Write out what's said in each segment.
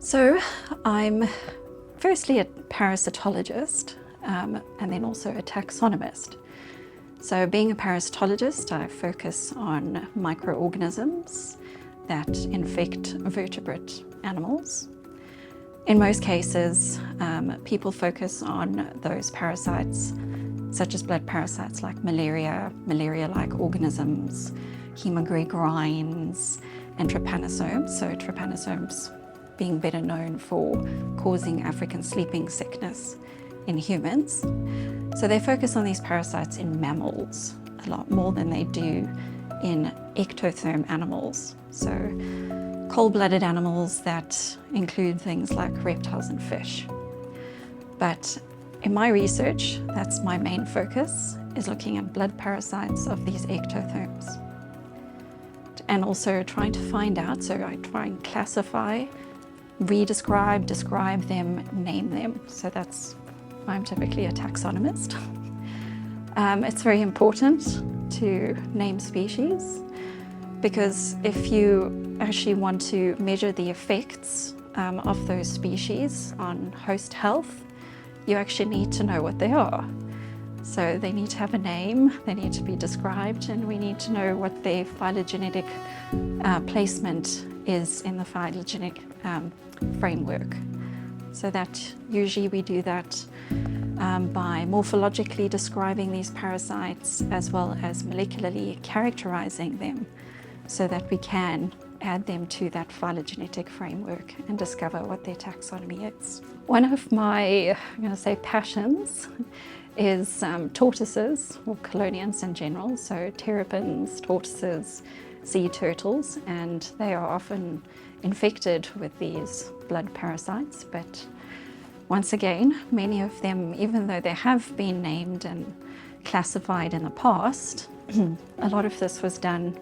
So I'm firstly a parasitologist and then also a taxonomist. So being a parasitologist, I focus on microorganisms that infect vertebrate animals. In most cases, people focus on those parasites, such as blood parasites like malaria, malaria-like organisms, hemogregarines, and trypanosomes. So trypanosomes being better known for causing African sleeping sickness in humans. So they focus on these parasites in mammals a lot more than they do in ectotherm animals. So cold-blooded animals that include things like reptiles and fish. But in my research, that's my main focus, is looking at blood parasites of these ectotherms. And also trying to find out, so I try and classify, redescribe, describe them, name them. So I'm typically a taxonomist. It's very important to name species, because if you actually want to measure the effects of those species on host health, you actually need to know what they are. So they need to have a name, they need to be described, and we need to know what their phylogenetic placement is in the phylogenetic framework. So that usually we do that by morphologically describing these parasites as well as molecularly characterizing them so that we can add them to that phylogenetic framework and discover what their taxonomy is. One of my, I'm going to say, passions is tortoises, or chelonians in general, so terrapins, tortoises, sea turtles, and they are often infected with these blood parasites. But once again, many of them, even though they have been named and classified in the past, a lot of this was done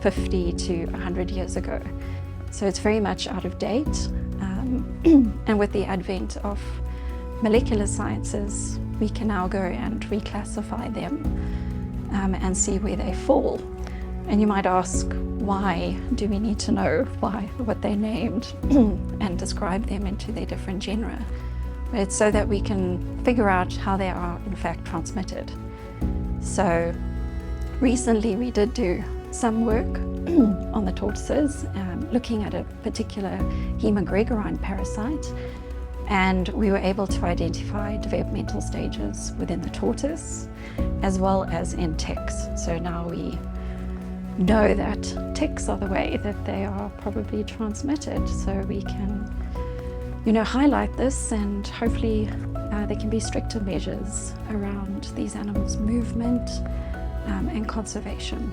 50 to 100 years ago. So it's very much out of date. And with the advent of molecular sciences, we can now go and reclassify them and see where they fall. And you might ask, why do we need to know what they're named and describe them into their different genera? It's so that we can figure out how they are in fact transmitted. So recently we did do some work on the tortoises, looking at a particular hemogregarine parasite, and we were able to identify developmental stages within the tortoise as well as in ticks. So now we know that ticks are the way that they are probably transmitted, so we can highlight this, and hopefully there can be stricter measures around these animals' movement and conservation.